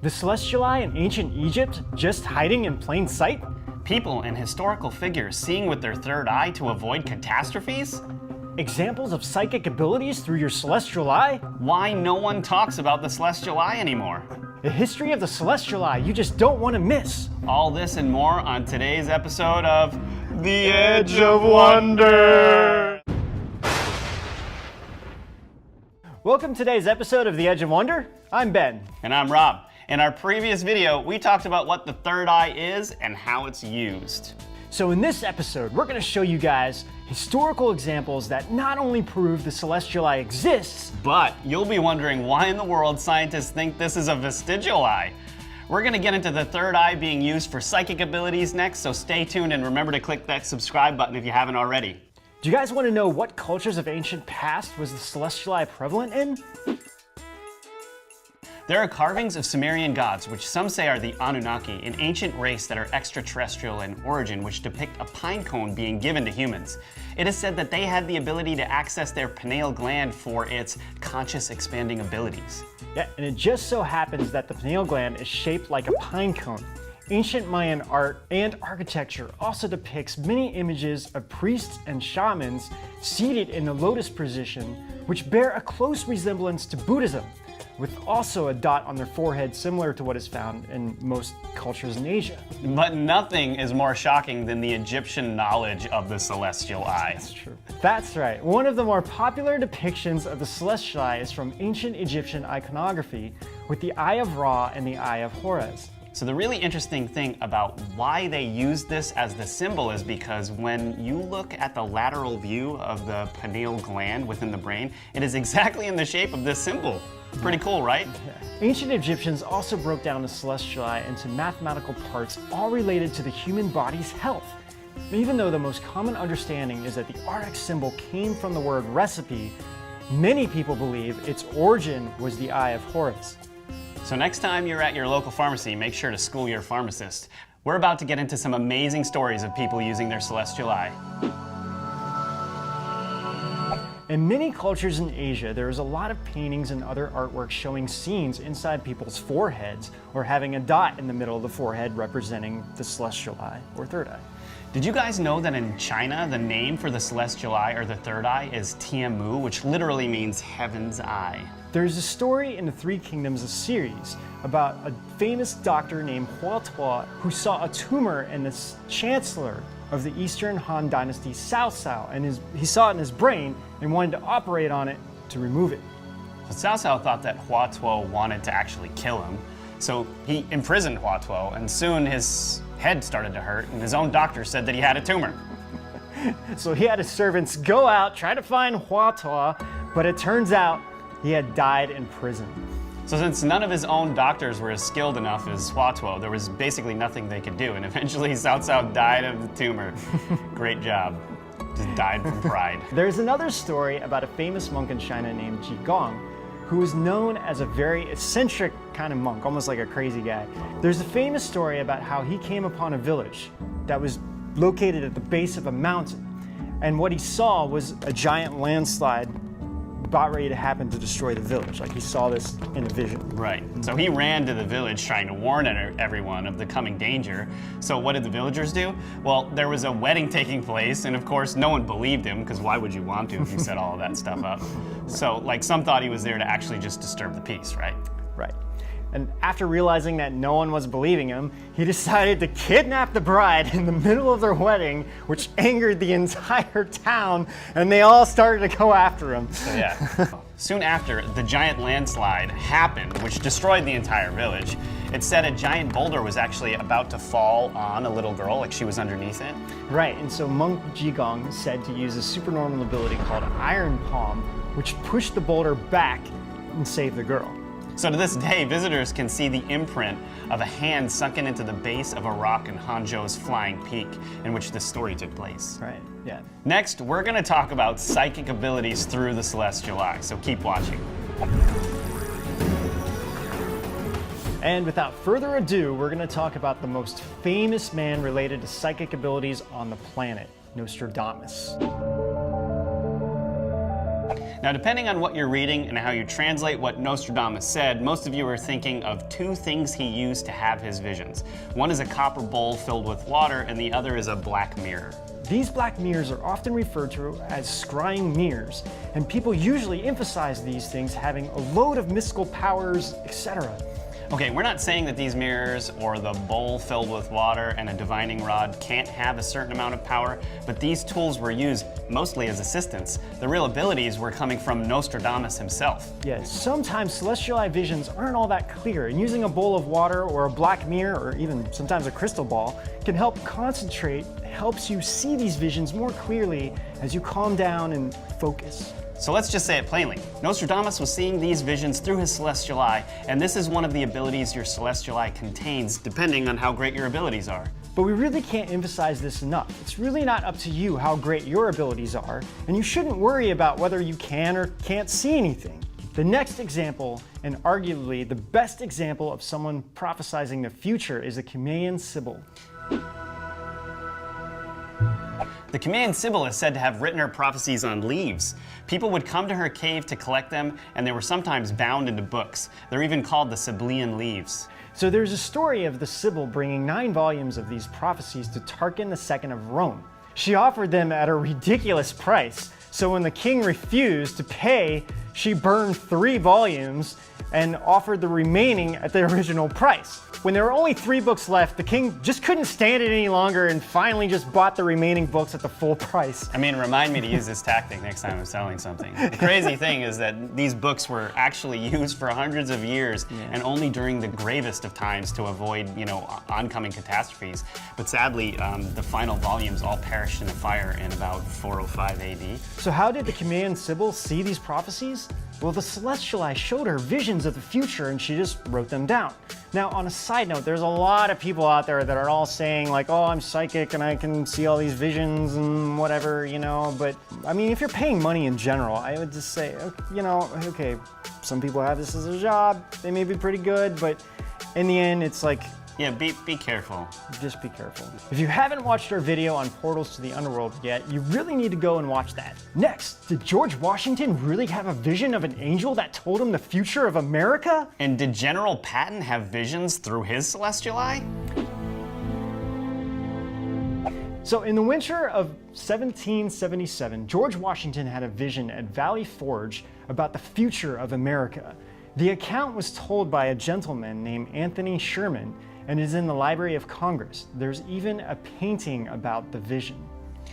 The celestial eye in ancient Egypt just hiding in plain sight? People and historical figures seeing with their third eye to avoid catastrophes? Examples of psychic abilities through your celestial eye? Why no one talks about the celestial eye anymore? The history of the celestial eye you just don't want to miss. All this and more on today's episode of The Edge of Wonder. Welcome to today's episode of The Edge of Wonder. I'm Ben. And I'm Rob. In our previous video, we talked about what the third eye is and how it's used. So in this episode, we're going to show you guys historical examples that not only prove the celestial eye exists, but you'll be wondering why in the world scientists think this is a vestigial eye. We're going to get into the third eye being used for psychic abilities next, so stay tuned and remember to click that subscribe button if you haven't already. Do you guys want to know what cultures of ancient past was the celestial eye prevalent in? There are carvings of Sumerian gods, which some say are the Anunnaki, an ancient race that are extraterrestrial in origin, which depict a pine cone being given to humans. It is said that they had the ability to access their pineal gland for its conscious expanding abilities. Yeah, and it just so happens that the pineal gland is shaped like a pine cone. Ancient Mayan art and architecture also depicts many images of priests and shamans seated in the lotus position, which bear a close resemblance to Buddhism, with also a dot on their forehead similar to what is found in most cultures in Asia. But nothing is more shocking than the Egyptian knowledge of the celestial eye. That's true. That's right. One of the more popular depictions of the celestial eye is from ancient Egyptian iconography with the Eye of Ra and the Eye of Horus. So the really interesting thing about why they use this as the symbol is because when you look at the lateral view of the pineal gland within the brain, it is exactly in the shape of this symbol. Pretty cool, right? Yeah. Ancient Egyptians also broke down the celestial eye into mathematical parts all related to the human body's health. Even though the most common understanding is that the RX symbol came from the word recipe, many people believe its origin was the Eye of Horus. So next time you're at your local pharmacy, make sure to school your pharmacist. We're about to get into some amazing stories of people using their celestial eye. In many cultures in Asia, there is a lot of paintings and other artwork showing scenes inside people's foreheads or having a dot in the middle of the forehead representing the celestial eye or third eye. Did you guys know that in China, the name for the celestial eye or the third eye is Tianmu, which literally means heaven's eye? There's a story in the Three Kingdoms series about a famous doctor named Hua Tuo who saw a tumor in the chancellor of the Eastern Han Dynasty Cao Cao, and he saw it in his brain and wanted to operate on it to remove it. So Cao Cao thought that Hua Tuo wanted to actually kill him, so he imprisoned Hua Tuo, and soon his head started to hurt, and his own doctor said that he had a tumor. So he had his servants go out, try to find Hua Tuo, but it turns out he had died in prison. So since none of his own doctors were as skilled enough as Hua Tuo, there was basically nothing they could do, and eventually Cao Cao died of the tumor. Great job. Just died from pride. There's another story about a famous monk in China named Qigong, who was known as a very eccentric kind of monk, almost like a crazy guy. There's a famous story about how he came upon a village that was located at the base of a mountain, and what he saw was a giant landslide about ready to happen to destroy the village. Like he saw this in a vision. Right. So he ran to the village trying to warn everyone of the coming danger. So what did the villagers do? Well, there was a wedding taking place, and of course no one believed him, because why would you want to if you set all of that stuff up? So like some thought he was there to actually just disturb the peace, right? Right. And after realizing that no one was believing him, he decided to kidnap the bride in the middle of their wedding, which angered the entire town, and they all started to go after him. So yeah. Soon after, the giant landslide happened, which destroyed the entire village. It said a giant boulder was actually about to fall on a little girl, like she was underneath it. Right, and so monk Qigong said to use a supernormal ability called Iron Palm, which pushed the boulder back and saved the girl. So to this day, visitors can see the imprint of a hand sunken into the base of a rock in Hangzhou's Flying Peak, in which this story took place. Right, yeah. Next, we're going to talk about psychic abilities through the celestial eye, so keep watching. And without further ado, we're going to talk about the most famous man related to psychic abilities on the planet, Nostradamus. Now, depending on what you're reading and how you translate what Nostradamus said, most of you are thinking of two things he used to have his visions. One is a copper bowl filled with water, and the other is a black mirror. These black mirrors are often referred to as scrying mirrors, and people usually emphasize these things having a load of mystical powers, etc. Okay, we're not saying that these mirrors or the bowl filled with water and a divining rod can't have a certain amount of power, but these tools were used mostly as assistants. The real abilities were coming from Nostradamus himself. Yes, sometimes celestial eye visions aren't all that clear, and using a bowl of water or a black mirror or even sometimes a crystal ball can help concentrate, helps you see these visions more clearly as you calm down and focus. So let's just say it plainly. Nostradamus was seeing these visions through his celestial eye, and this is one of the abilities your celestial eye contains, depending on how great your abilities are. But we really can't emphasize this enough. It's really not up to you how great your abilities are, and you shouldn't worry about whether you can or can't see anything. The next example, and arguably the best example of someone prophesizing the future, is the Chameleon Sibyl. The Chameleon Sibyl is said to have written her prophecies on leaves. People would come to her cave to collect them, and they were sometimes bound into books. They're even called the Sibylline leaves. So there's a story of the Sibyl bringing 9 volumes of these prophecies to Tarquin II of Rome. She offered them at a ridiculous price, so when the king refused to pay, she burned 3 volumes and offered the remaining at the original price. When there were only 3 books left, the king just couldn't stand it any longer and finally just bought the remaining books at the full price. I mean, remind me to use this tactic next time I'm selling something. The crazy thing is that these books were actually used for hundreds of years and only during the gravest of times to avoid, oncoming catastrophes. But sadly, the final volumes all perished in a fire in about 405 AD. So how did the Chameleon Sibyl see these prophecies? Well, the celestial eye showed her visions of the future and she just wrote them down. Now, on a side note, there's a lot of people out there that are all saying like, oh, I'm psychic and I can see all these visions and whatever, but I mean, if you're paying money in general, I would just say, okay, some people have this as a job, they may be pretty good, but in the end, it's like, yeah, be careful. Just be careful. If you haven't watched our video on portals to the underworld yet, you really need to go and watch that. Next, did George Washington really have a vision of an angel that told him the future of America? And did General Patton have visions through his celestial eye? So in the winter of 1777, George Washington had a vision at Valley Forge about the future of America. The account was told by a gentleman named Anthony Sherman and is in the Library of Congress. There's even a painting about the vision.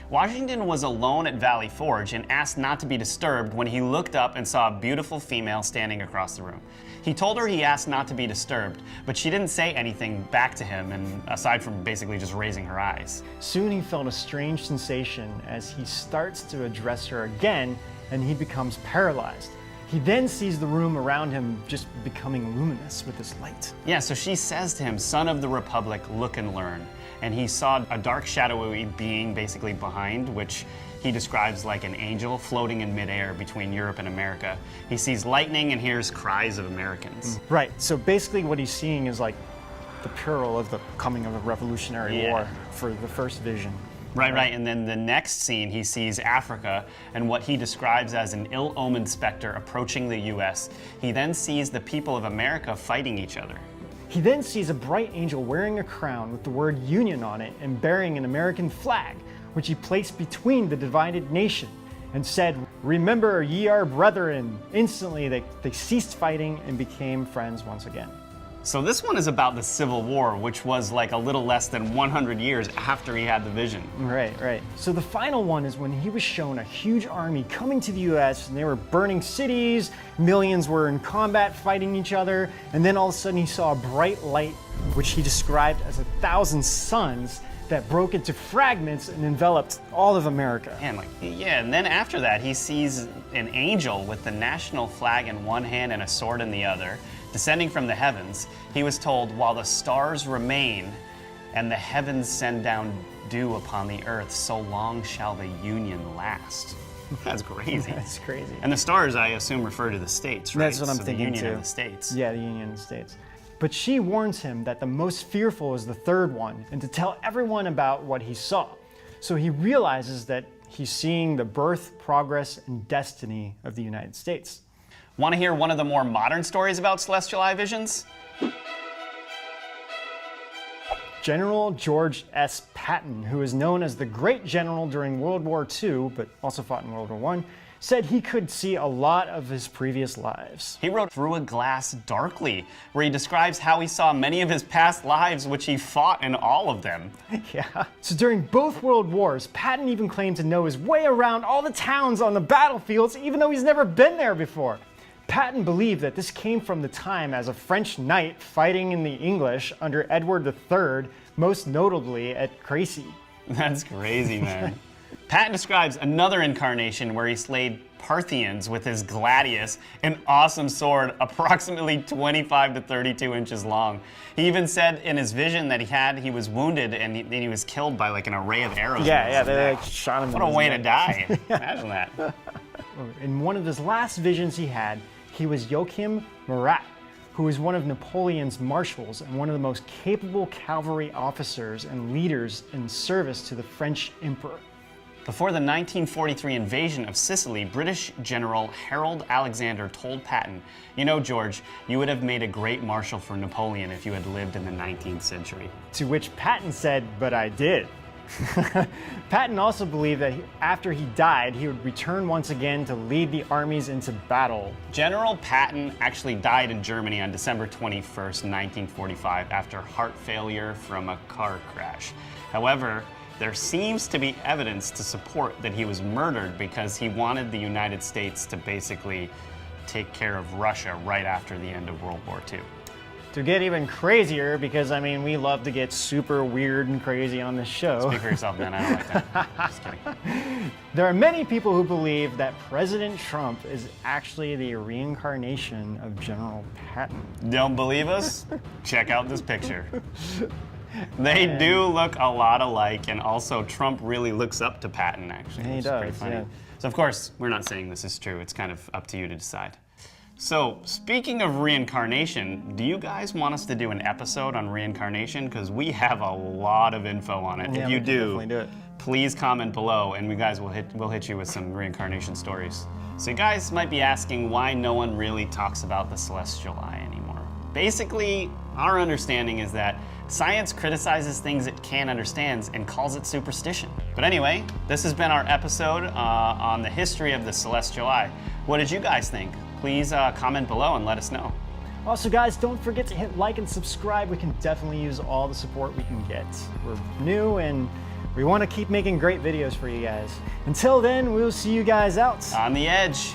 Washington was alone at Valley Forge and asked not to be disturbed when he looked up and saw a beautiful female standing across the room. He told her he asked not to be disturbed, but she didn't say anything back to him, and aside from basically just raising her eyes. Soon he felt a strange sensation as he starts to address her again, and he becomes paralyzed. He then sees the room around him just becoming luminous with this light. Yeah, so she says to him, "Son of the Republic, look and learn." And he saw a dark, shadowy being basically behind, which he describes like an angel floating in midair between Europe and America. He sees lightning and hears cries of Americans. Right, so basically what he's seeing is like the peril of the coming of a revolutionary war for the first vision. Right. And then the next scene, he sees Africa and what he describes as an ill-omened specter approaching the US. He then sees the people of America fighting each other. He then sees a bright angel wearing a crown with the word Union on it and bearing an American flag, which he placed between the divided nation and said, "Remember ye are brethren." Instantly, they ceased fighting and became friends once again. So this one is about the Civil War, which was like a little less than 100 years after he had the vision. Right. So the final one is when he was shown a huge army coming to the US and they were burning cities, millions were in combat fighting each other, and then all of a sudden he saw a bright light, which he described as 1,000 suns that broke into fragments and enveloped all of America. And then after that, he sees an angel with the national flag in one hand and a sword in the other, descending from the heavens. He was told, "While the stars remain and the heavens send down dew upon the earth, so long shall the union last." That's crazy. That's crazy. And the stars, I assume, refer to the states, right? That's what I'm thinking the Union too. of the States. Yeah, the Union of the States. But she warns him that the most fearful is the third one, and to tell everyone about what he saw. So he realizes that he's seeing the birth, progress, and destiny of the United States. Want to hear one of the more modern stories about celestial eye visions? General George S. Patton, who is known as the Great General during World War II, but also fought in World War I, said he could see a lot of his previous lives. He wrote Through a Glass Darkly, where he describes how he saw many of his past lives, which he fought in all of them. Yeah. So during both World Wars, Patton even claimed to know his way around all the towns on the battlefields, even though he's never been there before. Patton believed that this came from the time as a French knight fighting in the English under Edward III, most notably at Crécy. That's crazy, man. Patton describes another incarnation where he slayed Parthians with his gladius, an awesome sword approximately 25 to 32 inches long. He even said in his vision that he was wounded and he was killed by like an array of arrows. Yeah, they like shot him. What a way to die. Imagine that. In one of his last visions he had, he was Joachim Murat, who was one of Napoleon's marshals and one of the most capable cavalry officers and leaders in service to the French emperor. Before the 1943 invasion of Sicily, British General Harold Alexander told Patton, "You know, George, you would have made a great marshal for Napoleon if you had lived in the 19th century." To which Patton said, "But I did." Patton also believed that after he died, he would return once again to lead the armies into battle. General Patton actually died in Germany on December 21st, 1945, after heart failure from a car crash. However, there seems to be evidence to support that he was murdered because he wanted the United States to basically take care of Russia right after the end of World War II. To get even crazier, because I mean, we love to get super weird and crazy on this show. Speak for yourself, man. I don't like that. Just kidding. There are many people who believe that President Trump is actually the reincarnation of General Patton. Don't believe us? Check out this picture. They do look a lot alike, and also Trump really looks up to Patton, actually. He which is pretty does, funny. yeah. So of course, we're not saying this is true. It's kind of up to you to decide. So, speaking of reincarnation, do you guys want us to do an episode on reincarnation? Because we have a lot of info on it. Yeah, If you we can definitely do do, it. please comment below, and we'll hit you with some reincarnation stories. So you guys might be asking why no one really talks about the celestial eye anymore. Basically, our understanding is that science criticizes things it can't understand and calls it superstition. But anyway, this has been our episode on the history of the celestial eye. What did you guys think? Please comment below and let us know. Also, guys, don't forget to hit like and subscribe. We can definitely use all the support we can get. We're new and we want to keep making great videos for you guys. Until then, we'll see you guys out On the edge.